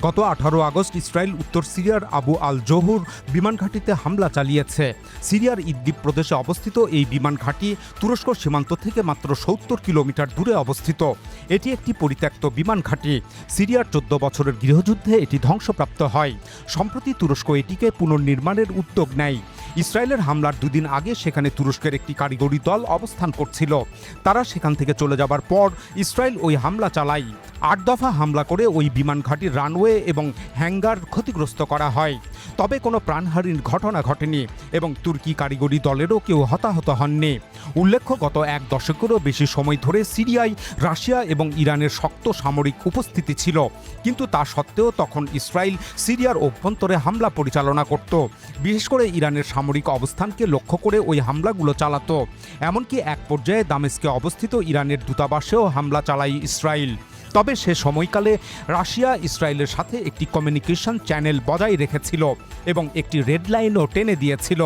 গত 18 August Israel উত্তর সিরিয়ার আবু আল জহুর বিমান ঘাঁটিতে হামলা চালিয়েছে। সিরিয়ার ইদলিব প্রদেশে অবস্থিত এই বিমান ঘাঁটি তুরস্ক সীমান্ত থেকে মাত্র 70 কিলোমিটার দূরে অবস্থিত। এটি একটি পরিত্যক্ত বিমান ঘাঁটি। সিরিয়ার 14 বছরের গৃহযুদ্ধে এটি ধ্বংসপ্রাপ্ত হয়। সম্প্রতি তুরস্ক এটিকে পুনর্নির্মাণের উদ্যোগ নেয়। ইসরায়েলের হামলার দুদিন আগে সেখানে তুরস্কের একটি কারিগরি দল অবস্থান করছিল। তারা সেখান থেকে চলে যাবার পর ইসরায়েল ওই হামলা চালায়। 8 দফা হামলা করে ওই বিমান ঘাঁটির রানওয়ে এবং হ্যাঙ্গার ক্ষতিগ্রস্ত করা হয়। তবে কোনো প্রাণহানির ঘটনা ঘটেনি এবং তুর্কি কারিগরি দলেরও কেউ হতাহত হননি। উল্লেখ্য, গত 1 দশকেরও বেশি সময় ধরে সিরিয়ায় রাশিয়া এবং ইরানের শক্ত সামরিক উপস্থিতি ছিল, কিন্তু তা সত্ত্বেও তখন ইসরায়েল সিরিয়ার অভ্যন্তরে হামলা পরিচালনা করত। বিশেষ করে ইরানের সামরিক অবস্থানকে লক্ষ্য করে ওই হামলাগুলো চালাতো। এমনকি এক পর্যায়ে দামেস্কে অবস্থিত ইরানের দূতাবাসেও হামলা চালায় ইসরায়েল। তবে সে সময়কালে রাশিয়া ইসরায়েলের সাথে একটি কমিউনিকেশন চ্যানেল বজায় রেখেছিল এবং একটি রেড লাইনও টেনে দিয়েছিল।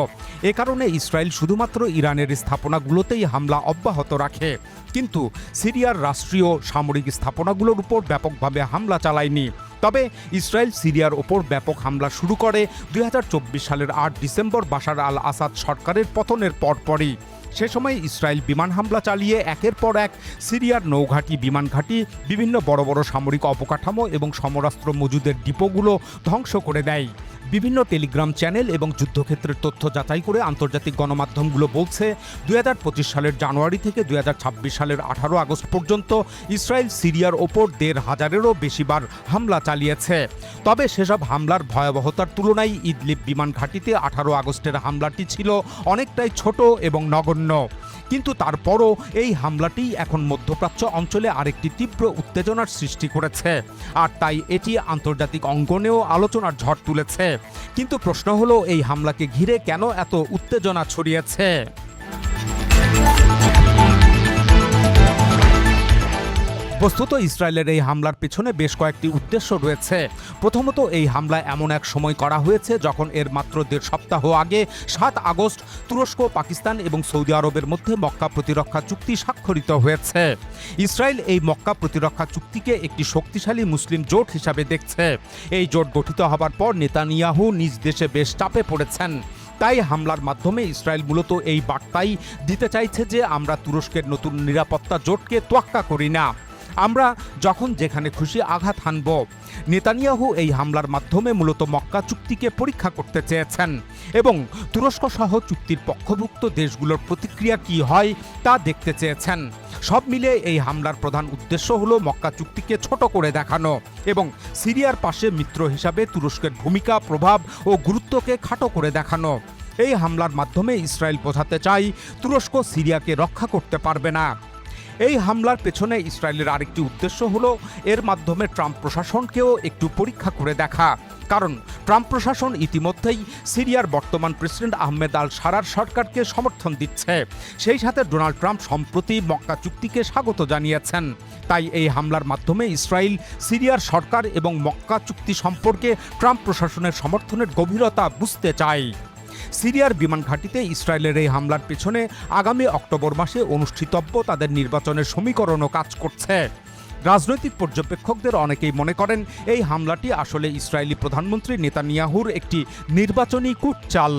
এ কারণে ইসরায়েল শুধুমাত্র ইরানের স্থাপনাগুলোতেই হামলা অব্যাহত রাখে, কিন্তু সিরিয়ার রাষ্ট্রীয় সামরিক স্থাপনাগুলোর উপর ব্যাপকভাবে হামলা চালায়নি। তবে ইসরায়েল সিরিয়ার ওপর ব্যাপক হামলা শুরু করে 2024 সালের 8 ডিসেম্বর বাশার আল আসাদ সরকারের পতনের পরপরই। সে সময় ইসরায়েল বিমান হামলা চালিয়ে একের পর এক সিরিয়ার নৌঘাঁটি, বিমান ঘাঁটি, বিভিন্ন বড় বড় সামরিক অবকাঠামো এবং সমরাস্ত্র মজুদের ডিপোগুলো ধ্বংস করে দেয়। বিভিন্ন টেলিগ্রাম চ্যানেল এবং যুদ্ধক্ষেত্রের তথ্য যাচাই করে আন্তর্জাতিক গণমাধ্যমগুলো বলছে 2025 সালের জানুয়ারি থেকে 2026 সালের 18 আগস্ট পর্যন্ত ইসরায়েল সিরিয়ার ওপর 1,500-এরও বেশিবার হামলা চালিয়েছে। তবে সেসব হামলার ভয়াবহতার তুলনায় ইদলিব বিমান ঘাঁটিতে 18 আগস্টের হামলাটি ছিল অনেকটাই ছোট এবং নগণ্য। কিন্তু তারপরও এই হামলাটি এখন মধ্যপ্রাচ্য অঞ্চলে আরেকটি তীব্র উত্তেজনার সৃষ্টি করেছে, আর তাই এটি আন্তর্জাতিক অঙ্গনেও আলোচনার ঝড় তুলেছে। কিন্তু প্রশ্ন হলো, এই হামলাকে ঘিরে কেন এত উত্তেজনা ছড়িয়েছে? বস্তুত ইসরায়েলের এই হামলার পেছনে বেশ কয়েকটি উদ্দেশ্য রয়েছে। প্রথমত, এই হামলা এমন এক সময় করা হয়েছে যখন এর মাত্র 1.5 সপ্তাহ আগে 7 আগস্ট তুরস্ক, পাকিস্তান এবং সৌদি আরবের মধ্যে মক্কা প্রতিরক্ষা চুক্তি স্বাক্ষরিত হয়েছে। ইসরায়েল এই মক্কা প্রতিরক্ষা চুক্তিকে একটি শক্তিশালী মুসলিম জোট হিসাবে দেখছে। এই জোট গঠিত হবার পর নেতানিয়াহু নিজ দেশে বেশ চাপে পড়েছেন। তাই হামলার মাধ্যমে ইসরায়েল মূলত এই বার্তাই দিতে চাইছে যে আমরা তুরস্কের নতুন নিরাপত্তা জোটকে তোয়াক্কা করি না, আমরা যখন যেখানে খুশি আঘাত হানব। নেতানিয়াহু এই হামলার মাধ্যমে মূলত মক্কা চুক্তিকে পরীক্ষা করতে চেয়েছেন এবং তুরস্ক সহ চুক্তির পক্ষভুক্ত দেশগুলোর প্রতিক্রিয়া কি হয় তা দেখতে চেয়েছেন। সব মিলে এই হামলার প্রধান উদ্দেশ্য হলো মক্কা চুক্তিকে ছোট করে দেখানো এবং সিরিয়ার পাশে মিত্র হিসাবে তুরস্কের ভূমিকা, প্রভাব ও গুরুত্বকে খাটো করে দেখানো। এই হামলার মাধ্যমে ইসরায়েল বোঝাতে চায় তুরস্ক সিরিয়াকে রক্ষা করতে পারবে না। এই হামলার পেছনে ইসরায়েলের আরেকটি উদ্দেশ্য হলো এর মাধ্যমে ট্রাম্প প্রশাসনকেও একটু পরীক্ষা করে দেখা। কারণ ট্রাম্প প্রশাসন ইতিমধ্যেই সিরিয়ার বর্তমান প্রেসিডেন্ট আহমেদ আল সারার সরকারকে সমর্থন দিচ্ছে। সেই সাথে ডোনাল্ড ট্রাম্প সম্প্রতি মক্কা চুক্তিকে স্বাগত জানিয়েছেন। তাই এই হামলার মাধ্যমে ইসরায়েল সিরিয়ার সরকার এবং মক্কা চুক্তি সম্পর্কে ট্রাম্প প্রশাসনের সমর্থনের গভীরতা বুঝতে চায়। সিরিয়ার বিমান ঘাঁটিতে ইসরায়েলের এই হামলার পেছনে আগামী অক্টোবর মাসে অনুষ্ঠিতব্য তাদের নির্বাচনের সমীকরণও কাজ করছে। রাজনৈতিক পর্যবেক্ষকদের অনেকেই মনে করেন এই হামলাটি আসলে ইসরায়েলি প্রধানমন্ত্রী নেতানিয়াহুর একটি নির্বাচনী কূটচাল।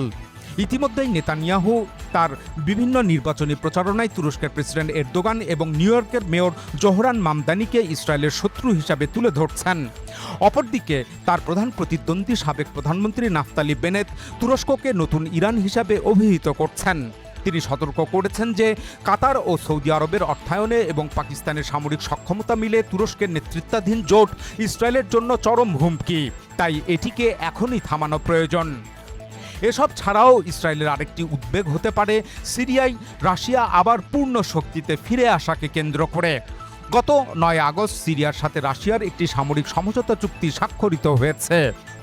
ইতিমধ্যেই নেতানিয়াহু তার বিভিন্ন নির্বাচনী প্রচারণায় তুরস্কের প্রেসিডেন্ট এরদোগান এবং নিউ ইয়র্কের মেয়র জোহরান মামদানিকে ইসরায়েলের শত্রু হিসাবে তুলে ধরছেন। অপরদিকে তার প্রধান প্রতিদ্বন্দ্বী সাবেক প্রধানমন্ত্রী নাফতালি বেনেত তুরস্ককে নতুন ইরান হিসাবে অভিহিত করছেন। তিনি সতর্ক করেছেন যে কাতার ও সৌদি আরবের অর্থায়নে এবং পাকিস্তানের সামরিক সক্ষমতা মিলে তুরস্কের নেতৃত্বাধীন জোট ইসরায়েলের জন্য চরম হুমকি, তাই এটিকে এখনই থামানো প্রয়োজন। এসব ছাড়াও ইসরায়েলের আরেকটি উদ্বেগ হতে পারে সিরিয়ায় রাশিয়া আবার পূর্ণ শক্তিতে ফিরে আসাকে কেন্দ্র করে। গত 9 আগস্ট সিরিয়ার সাথে রাশিয়ার একটি সামরিক সমঝোতা চুক্তি স্বাক্ষরিত হয়েছে।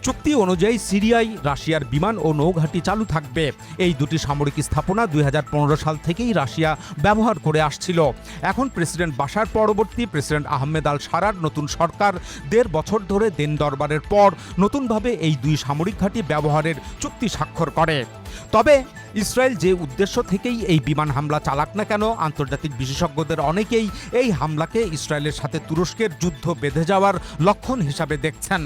চুক্তি অনুযায়ী সিরিয়ায় রাশিয়ার বিমান ও নৌঘাঁটি চালু থাকবে। এই দুটি সামরিক স্থাপনা 2015 সাল থেকেই রাশিয়া ব্যবহার করে আসছিল। এখন প্রেসিডেন্ট বাশার পরবর্তী প্রেসিডেন্ট আহমেদ আল সারার নতুন সরকার 1.5 বছর ধরে দেন দরবারের পর নতুনভাবে এই দুই সামরিক ঘাঁটি ব্যবহারের চুক্তি স্বাক্ষর করে। তবে ইসরায়েল যে উদ্দেশ্য থেকেই এই বিমান হামলা চালাক না কেন, আন্তর্জাতিক বিশেষজ্ঞদের অনেকেই এই হামলাকে ইসরায়েলের সাথে তুরস্কের যুদ্ধ বেঁধে যাওয়ার লক্ষণ হিসাবে দেখছেন।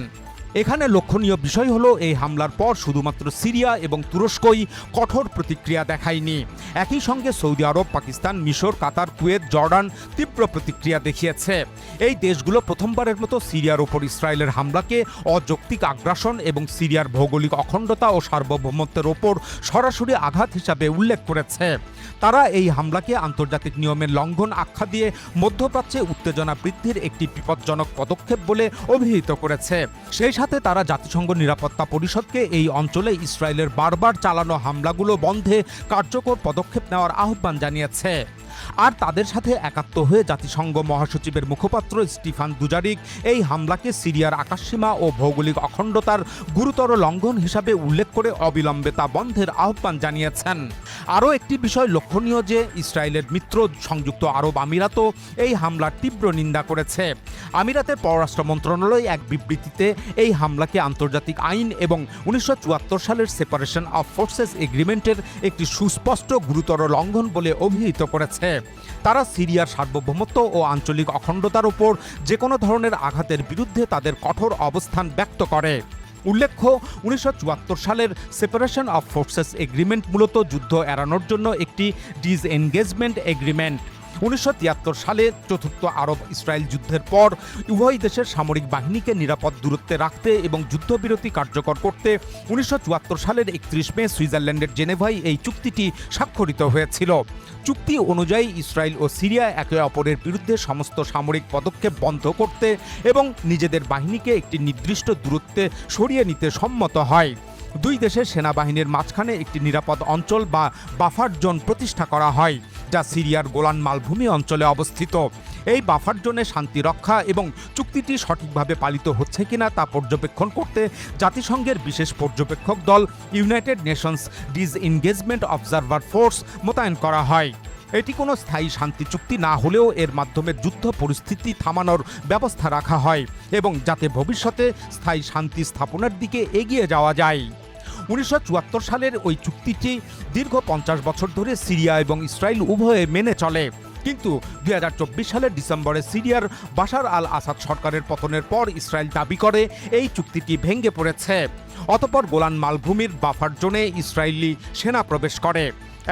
এখানে লক্ষণীয় বিষয় হলো এই হামলার পর শুধুমাত্র সিরিয়া এবং তুরস্কই কঠোর প্রতিক্রিয়া দেখায়নি। একই সঙ্গে সৌদি আরব, পাকিস্তান, মিশর, কাতার, কুয়েত, জর্ডান তীব্র প্রতিক্রিয়া দেখিয়েছে। এই দেশগুলো প্রথমবারের মতো সিরিয়ার ওপর ইসরায়েলের হামলাকে অযৌক্তিক আগ্রাসন এবং সিরিয়ার ভৌগোলিক অখণ্ডতা ও সার্বভৌমত্বের ওপর সরাসরি আঘাত হিসাবে উল্লেখ করেছে। তারা এই হামলাকে আন্তর্জাতিক নিয়মের লঙ্ঘন আখ্যা দিয়ে মধ্যপ্রাচ্যে উত্তেজনা বৃদ্ধির একটি বিপজ্জনক পদক্ষেপ বলে অভিহিত করেছে। সেই সাথে তারা জাতিসংঘ নিরাপত্তা পরিষদকে এই অঞ্চলে ইসরায়েলের বারবার চালানো হামলাগুলো বন্ধে কার্যকর পদক্ষেপ নেওয়ার আহ্বান জানিয়েছে। আর তাদের সাথে একাত্ম হয়ে জাতিসংঘ মহাসচিবের মুখপাত্র স্টিফান দুজারিক এই হামলাকে সিরিয়ার আকাশসীমা ও ভৌগোলিক অখণ্ডতার গুরুতর লঙ্ঘন হিসাবে উল্লেখ করে অবিলম্বে তা বন্ধের আহ্বান জানিয়েছেন। আরও একটি বিষয় লক্ষণীয় যে ইসরায়েলের মিত্র সংযুক্ত আরব আমিরাতও এই হামলার তীব্র নিন্দা করেছে। আমিরাতের পররাষ্ট্র মন্ত্রণালয় এক বিবৃতিতে এই হামলাকে আন্তর্জাতিক আইন এবং 1974 সালের সেপারেশন অফ ফোর্সেস এগ্রিমেন্টের একটি সুস্পষ্ট গুরুতর লঙ্ঘন বলে অভিহিত করেছে। তারা সিরিয়ার সার্বভৌমত্ব ও আঞ্চলিক অখণ্ডতার উপর যে কোনো ধরনের আঘাতের বিরুদ্ধে তাদের কঠোর অবস্থান ব্যক্ত করে। উল্লেখ্য, 1974 সালের সেপারেশন অফ ফোর্সেস এগ্রিমেন্ট মূলত যুদ্ধ এড়ানোর জন্য একটি ডিসএনগেজমেন্ট এগ্রিমেন্ট। 1973 সালে চতুর্থ আরব ইসরায়েল যুদ্ধের পর উভয় দেশের সামরিক বাহিনীকে নিরাপদ দূরত্বে রাখতে এবং যুদ্ধবিরতি কার্যকর করতে 1974 সালের 31 মে সুইজারল্যান্ডের জেনেভায় এই চুক্তিটি স্বাক্ষরিত হয়েছিল। চুক্তি অনুযায়ী ইসরায়েল ও সিরিয়া একে অপরের বিরুদ্ধে সমস্ত সামরিক পদক্ষেপ বন্ধ করতে এবং নিজেদের বাহিনীকে একটি নির্দিষ্ট দূরত্বে সরিয়ে নিতে সম্মত হয়। দুই দেশের সেনাবাহিনীর মাঝখানে একটি নিরাপদ অঞ্চল বা বাফার জোন প্রতিষ্ঠা করা হয়, যা সিরিয়ার গোলান মালভূমি অঞ্চলে অবস্থিত। এই বাফার জোনে শান্তি রক্ষা এবং চুক্তিটি সঠিকভাবে পালিত হচ্ছে কিনা তা পর্যবেক্ষণ করতে জাতিসংঘের বিশেষ পর্যবেক্ষক দল United Nations disengagement observer force মোতায়েন করা হয়। এটি কোনো স্থায়ী শান্তি চুক্তি না হলেও এর মাধ্যমে যুদ্ধ পরিস্থিতি থামানোর ব্যবস্থা রাখা হয় এবং যাতে ভবিষ্যতে স্থায়ী শান্তি স্থাপনের দিকে এগিয়ে যাওয়া যায়। 1974 সালের ওই চুক্তিটি দীর্ঘ 50 বছর ধরে সিরিয়া এবং ইসরায়েল উভয়ে মেনে চলে, কিন্তু 2024 সালের ডিসেম্বরে সিরিয়ার বাশার আল আসাদ সরকারের পতনের পর ইসরায়েল দাবি করে এই চুক্তিটি ভেঙে পড়েছে। অতঃপর গোলান মালভূমির বাফার জোনে ইসরায়েলি সেনা প্রবেশ করে,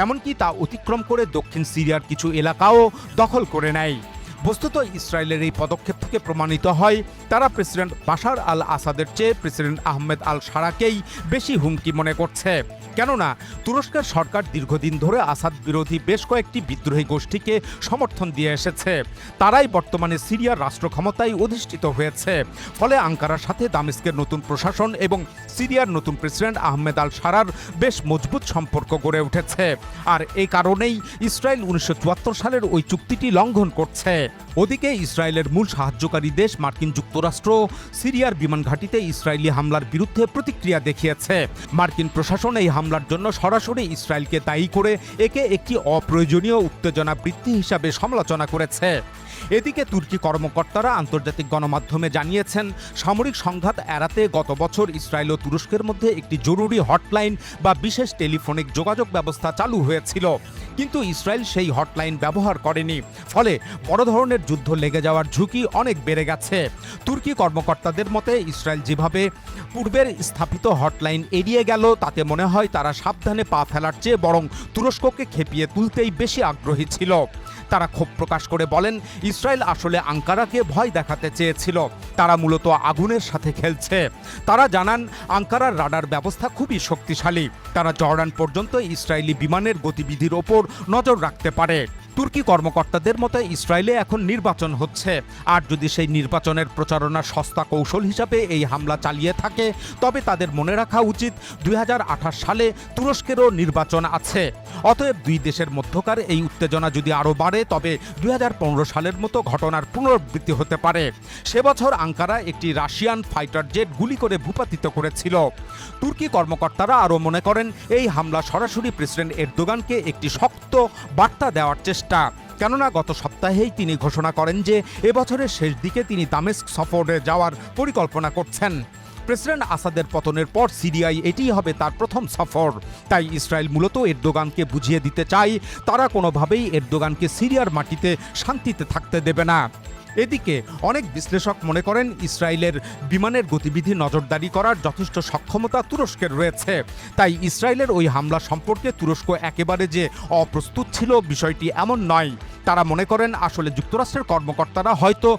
এমনকি তা অতিক্রম করে দক্ষিণ সিরিয়ার কিছু এলাকাও দখল করে নেয়। বস্তুত ইসরায়েলের এই পদক্ষেপ থেকে প্রমাণিত হয় তারা প্রেসিডেন্ট বাশার আল আসাদের চেয়ে প্রেসিডেন্ট আহমেদ আল শারাকেই বেশি হুমকি মনে করছে। কেননা তুরস্কের সরকার দীর্ঘদিন ধরে আসাদ বিরোধী বেশ কয়েকটি বিদ্রোহী গোষ্ঠীকে সমর্থন দিয়ে এসেছে। তারাই বর্তমানে সিরিয়ার রাষ্ট্র ক্ষমতায় অধিষ্ঠিত হয়েছে। ফলে আঙ্কারার সাথে দামেস্কের নতুন প্রশাসন এবং সিরিয়ার নতুন প্রেসিডেন্ট আহমেদ আল শারার বেশ মজবুত সম্পর্ক গড়ে উঠেছে। আর এই কারণেই ইসরায়েল 1974 সালের ওই চুক্তিটি লঙ্ঘন করছে। ওদিকে ইসরায়েলের মূল সাহায্যকারী দেশ মার্কিন যুক্তরাষ্ট্র সিরিয়ার বিমান ঘাঁটিতে ইসরায়েলি হামলার বিরুদ্ধে প্রতিক্রিয়া দেখিয়েছে। মার্কিন প্রশাসন এই হামলার জন্য সরাসরি ইসরায়েলকে দায়ী করে একে একটি অপ্রয়োজনীয় উত্তেজনা বৃদ্ধি হিসাবে সমালোচনা করেছে। এদিকে তুর্কি কর্মকর্তারা আন্তর্জাতিক গণমাধ্যমে জানিয়েছেন, সামরিক সংঘাত এড়াতে গত বছর ইসরায়েল ও তুরস্কের মধ্যে একটি জরুরি হটলাইন বা বিশেষ টেলিফোনিক যোগাযোগ ব্যবস্থা চালু হয়েছিল, কিন্তু ইসরায়েল সেই হটলাইন ব্যবহার করেনি। ফলে বড় ধরনের যুদ্ধ লেগে যাওয়ার ঝুঁকি অনেক বেড়ে গেছে। তুর্কি কর্মকর্তাদের মতে ইসরায়েল যেভাবে পূর্বের স্থাপিত হটলাইন এড়িয়ে গেল তাতে মনে হয় তারা সাবধানে পা ফেলার চেয়ে বরং তুরস্ককে খেপিয়ে তুলতেই বেশি আগ্রহী ছিল। তারা ক্ষোভ প্রকাশ করে বলেন, ইসরায়েল আসলে আঙ্কারাকে ভয় দেখাতে চেয়েছিল, তারা মূলত আগুনের সাথে খেলছে। তারা জানান আঙ্কারার রাডার ব্যবস্থা খুবই শক্তিশালী, তারা জর্ডান পর্যন্ত ইসরায়েলি বিমানের গতিবিধির ওপর নজর রাখতে পারে। তুর্কি কর্মকর্তাদের মতে ইসরায়েলে এখন নির্বাচন হচ্ছে, আর যদি সেই নির্বাচনের প্রচারণার সস্তা কৌশল হিসাবে এই হামলা চালিয়ে থাকে তবে তাদের মনে রাখা উচিত 2028 সালে তুরস্কেরও নির্বাচন আছে। অতএব দুই দেশের মধ্যকার এই উত্তেজনা যদি আরও বাড়ে তবে 2015 সালের মতো ঘটনার পুনরাবৃত্তি হতে পারে। সে বছর আঙ্কারা একটি রাশিয়ান ফাইটার জেট গুলি করে ভূপাতিত করেছিল। তুর্কি কর্মকর্তারা আরও মনে করেন এই হামলা সরাসরি প্রেসিডেন্ট এরদোগানকে একটি শক্ত বার্তা দেওয়ার চেষ্টা, কেননা গত সপ্তাহেই তিনি ঘোষণা করেন যে এবছরের শেষ দিকে তিনি দামেস্ক সফরে যাওয়ার পরিকল্পনা করছেন। প্রেসিডেন্ট আসাদের পতনের পর সিরিয়ায় এটিই হবে তার প্রথম সফর। তাই ইসরায়েল মূলত এরদোগানকে বুঝিয়ে দিতে চায় তারা কোনোভাবেই এরদোগানকে সিরিয়ার মাটিতে শান্তিতে থাকতে দেবে না। এদিকে অনেক বিশ্লেষক মনে করেন ইসরায়েলের বিমানের গতিবিধি নজরদারি করার যথেষ্ট সক্ষমতা তুরস্কের রয়েছে। তাই ইসরায়েলের ওই হামলা সম্পর্কে তুরস্ক একেবারে যে অপ্রস্তুত ছিল বিষয়টি এমন নয়। তারা মনে করেন আসলে যুক্তরাষ্ট্রের কর্মকর্তারা হয়তো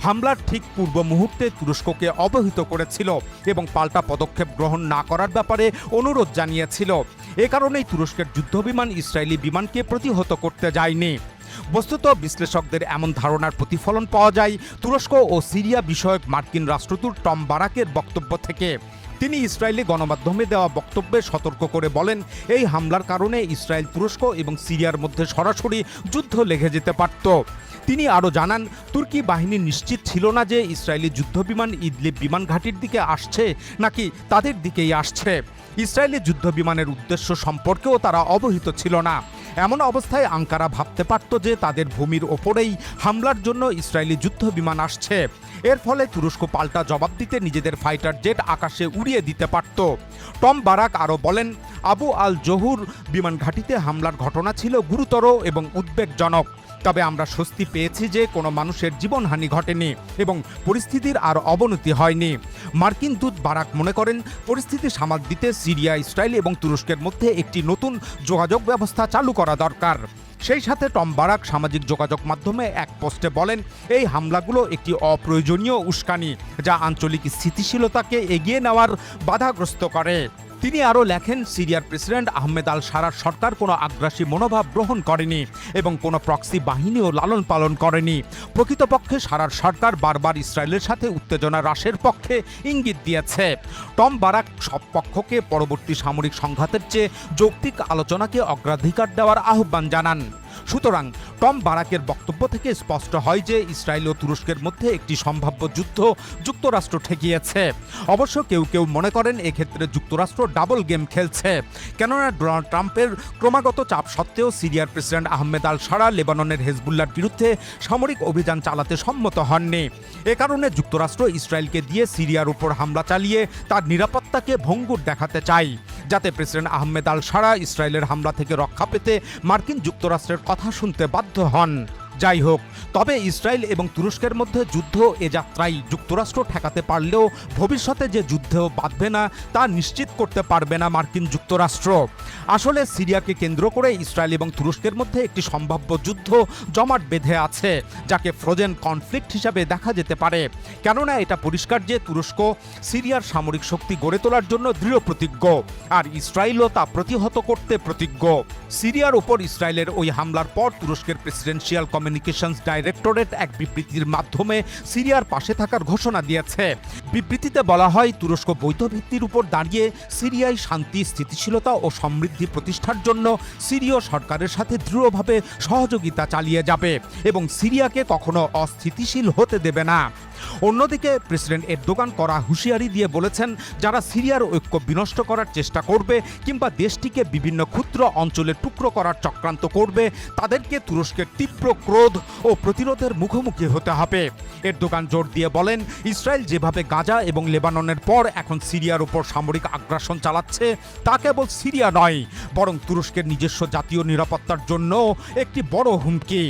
হামলার ঠিক পূর্ব মুহূর্তে তুরস্ককে অবহিত করেছিল এবং পাল্টা পদক্ষেপ গ্রহণ না করার ব্যাপারে অনুরোধ জানিয়েছিল। এ কারণেই তুরস্কের যুদ্ধবিমান ইসরায়েলি বিমানকে প্রতিহত করতে যায়নি। বস্তুত বিশ্লেষকদের এমন ধারণার প্রতিফলন পাওয়া যায় তুরস্ক ও সিরিয়া বিষয়ক মার্কিন রাষ্ট্রদূত টম বারাকের বক্তব্য থেকে। তিনি ইসরায়েলি গণমাধ্যমে দেওয়া বক্তব্যে সতর্ক করে বলেন, এই হামলার কারণে ইসরায়েল তুরস্ক এবং সিরিয়ার মধ্যে সরাসরি যুদ্ধ লেগে যেতে পারত। তিনি আরও জানান, তুর্কি বাহিনী নিশ্চিত ছিল না যে ইসরায়েলি যুদ্ধবিমান ইদলিব বিমান ঘাঁটির দিকে আসছে নাকি তাদের দিকেই আসছে। ইসরায়েলি যুদ্ধবিমানের উদ্দেশ্য সম্পর্কেও তারা অবহিত ছিল না। এমন অবস্থায় আঙ্কারা ভাবতে পারত যে তাদের ভূমির ওপরেই হামলার জন্য ইসরায়েলি যুদ্ধবিমান আসছে। এর ফলে তুরস্ক পাল্টা জবাব দিতে নিজেদের ফাইটার জেট আকাশে উড়িয়ে দিতে পারত। টম বারাক আরও বলেন, আবু আল জহুর বিমান ঘাঁটিতে হামলার ঘটনা ছিল গুরুতর এবং উদ্বেগজনক। তবে আমরা স্বস্তি পেয়েছি যে কোনো মানুষের জীবনহানি ঘটেনি এবং পরিস্থিতির আর অবনতি হয়নি। মার্কিন দূত বারাক মনে করেন, পরিস্থিতি সামাল দিতে সিরিয়া, ইসরায়েল এবং তুরস্কের মধ্যে একটি নতুন যোগাযোগ ব্যবস্থা চালু করা দরকার। সেই সাথে টম বারাক সামাজিক যোগাযোগ মাধ্যমে এক পোস্টে বলেন, এই হামলাগুলো একটি অপ্রয়োজনীয় উস্কানি যা আঞ্চলিক স্থিতিশীলতাকে এগিয়ে নেওয়ার বাধাগ্রস্ত করে। তিনি আরও লেখেন, সিরিয়ার প্রেসিডেন্ট আহমেদ আল সারার সরকার কোনো আগ্রাসী মনোভাব গ্রহণ করেনি এবং কোনো প্রক্সি বাহিনীও লালন পালন করেনি। প্রকৃতপক্ষে সারার সরকার বারবার ইসরায়েলের সাথে উত্তেজনা হ্রাসের পক্ষে ইঙ্গিত দিয়েছে। টম বারাক সব পক্ষকে পরবর্তী সামরিক সংঘাতের চেয়ে যৌক্তিক আলোচনাকে অগ্রাধিকার দেওয়ার আহ্বান জানান। সুতরাং টম বারাকের বক্তব্য থেকে স্পষ্ট হয় যে ইসরায়েল ও তুরস্কের মধ্যে একটি সম্ভাব্য যুদ্ধ যুক্তরাষ্ট্র ঠেকিয়েছে। অবশ্য কেউ কেউ মনে করেন এক্ষেত্রে যুক্তরাষ্ট্র ডাবল গেম খেলছে, কেননা ডোনাল্ড ট্রাম্পের ক্রমাগত চাপ সত্ত্বেও সিরিয়ার প্রেসিডেন্ট আহমেদ আল সারা লেবাননের হেজবুল্লার বিরুদ্ধে সামরিক অভিযান চালাতে সম্মত হননি। এ কারণে যুক্তরাষ্ট্র ইসরায়েলকে দিয়ে সিরিয়ার উপর হামলা চালিয়ে তার নিরাপত্তাকে ভঙ্গুর দেখাতে চায়, যাতে প্রেসিডেন্ট আহমেদ আল সারা ইসরায়েলের হামলা থেকে রক্ষা পেতে মার্কিন যুক্তরাষ্ট্রের কথা শুনতে বাধ্য হন। যাই হোক, তবে ইসরায়েল এবং তুরস্কের মধ্যে যুদ্ধ এ যাত্রায় যুক্তরাষ্ট্র ঠেকাতে পারলেও ভবিষ্যতে যে যুদ্ধেও বাঁধবে না তা নিশ্চিত করতে পারবে না মার্কিন যুক্তরাষ্ট্র। আসলে সিরিয়াকে কেন্দ্র করে ইসরায়েল এবং তুরস্কের মধ্যে একটি সম্ভাব্য যুদ্ধ জমাট বেঁধে আছে, যাকে ফ্রোজেন কনফ্লিক্ট হিসাবে দেখা যেতে পারে। কেননা এটা পরিষ্কার যে তুরস্ক সিরিয়ার সামরিক শক্তি গড়ে তোলার জন্য দৃঢ় প্রতিজ্ঞ, আর ইসরায়েলও তা প্রতিহত করতে প্রতিজ্ঞ। সিরিয়ার উপর ইসরায়েলের ওই হামলার পর তুরস্কের প্রেসিডেন্সিয়াল কমিউনিকেশনস ডাইরেক্টরেট এক বিবৃতির মাধ্যমে সিরিয়ার পাশে থাকার ঘোষণা দিয়েছে। বিবৃতিতে বলা হয়, তুরস্ক বৈধ ভিত্তির উপর দাঁড়িয়ে সিরিয়ায় শান্তি, স্থিতিশীলতা ও সমৃদ্ধি প্রতিষ্ঠার জন্য সিরীয় সরকারের সাথে দৃঢ়ভাবে সহযোগিতা চালিয়ে যাবে এবং সিরিয়াকে কখনো অস্থিতিশীল হতে দেবে না। অন্যদিকে প্রেসিডেন্ট এরদোগান কড়া হুঁশিয়ারি দিয়ে বলেছেন, যারা সিরিয়ার ঐক্য বিনষ্ট করার চেষ্টা করবে কিংবা দেশটিকে বিভিন্ন ক্ষুদ্র অঞ্চলে টুকরো করার চক্রান্ত করবে, তাদেরকে তুরস্কের তীব্র ক্রোধ ও প্রতিরোধের মুখোমুখি হতে হবে। এরদোগান জোর দিয়ে বলেন, ইসরায়েল যেভাবে গাজা এবং লেবাননের পর এখন সিরিয়ার উপর সামরিক আগ্রাসন চালাচ্ছে তা কেবল সিরিয়া নয়, বরং তুরস্কের নিজস্ব জাতীয় নিরাপত্তার জন্যও একটি বড় হুমকি।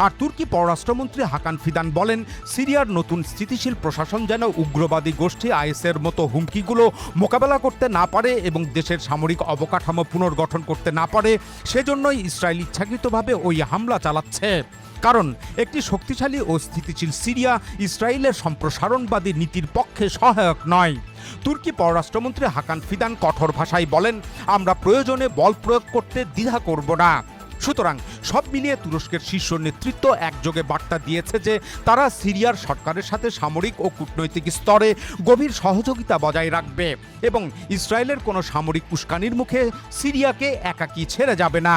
আর তুর্কি পররাষ্ট্রমন্ত্রী হাকান ফিদান বলেন, সিরিয়ার নতুন স্থিতিশীল প্রশাসন যেন উগ্রবাদী গোষ্ঠী আইএসের মতো হুমকিগুলো মোকাবেলা করতে না পারে এবং দেশের সামরিক অবকাঠামো পুনর্গঠন করতে না পারে, সেজন্যই ইসরায়েল ইচ্ছাকৃতভাবে ওই হামলা চালাচ্ছে। কারণ একটি শক্তিশালী ও স্থিতিশীল সিরিয়া ইসরায়েলের সম্প্রসারণবাদী নীতির পক্ষে সহায়ক নয়। তুর্কি পররাষ্ট্রমন্ত্রী হাকান ফিদান কঠোর ভাষায় বলেন, আমরা প্রয়োজনে বল প্রয়োগ করতে দ্বিধা করব না। সুতরাং সব মিলিয়ে তুরস্কের শীর্ষ নেতৃত্ব একযোগে বার্তা দিয়েছে যে তারা সিরিয়ার সরকারের সাথে সামরিক ও কূটনৈতিক স্তরে গভীর সহযোগিতা বজায় রাখবে এবং ইসরায়েলের কোনো সামরিক উস্কানির মুখে সিরিয়াকে একাকী ছেড়ে যাবে না।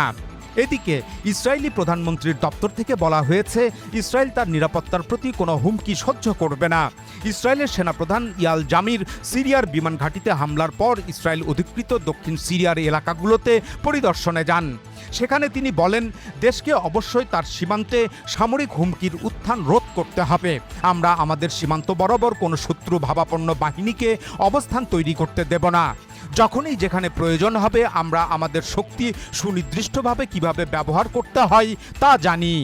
এদিকে ইসরায়েলি প্রধানমন্ত্রীর দপ্তর থেকে বলা হয়েছে, ইসরায়েল তার নিরাপত্তার প্রতি কোনো হুমকি সহ্য করবে না। ইসরায়েলের সেনাপ্রধান ইয়াল জামির সিরিয়ার বিমান ঘাঁটিতে হামলার পর ইসরায়েল অধিকৃত দক্ষিণ সিরিয়ার এলাকাগুলোতে পরিদর্শনে যান। সেখানে তিনি বলেন, দেশকে অবশ্যই তার সীমান্তে সামরিক হুমকির উত্থান রোধ করতে হবে। আমরা আমাদের সীমান্ত বরাবর কোনো শত্রু ভাবাপন্ন বাহিনীকে অবস্থান তৈরি করতে দেব না। যখনই যেখানে প্রয়োজন হবে আমরা আমাদের শক্তি সুনির্দিষ্টভাবে কিভাবে ব্যবহার করতে হয় তা জানি।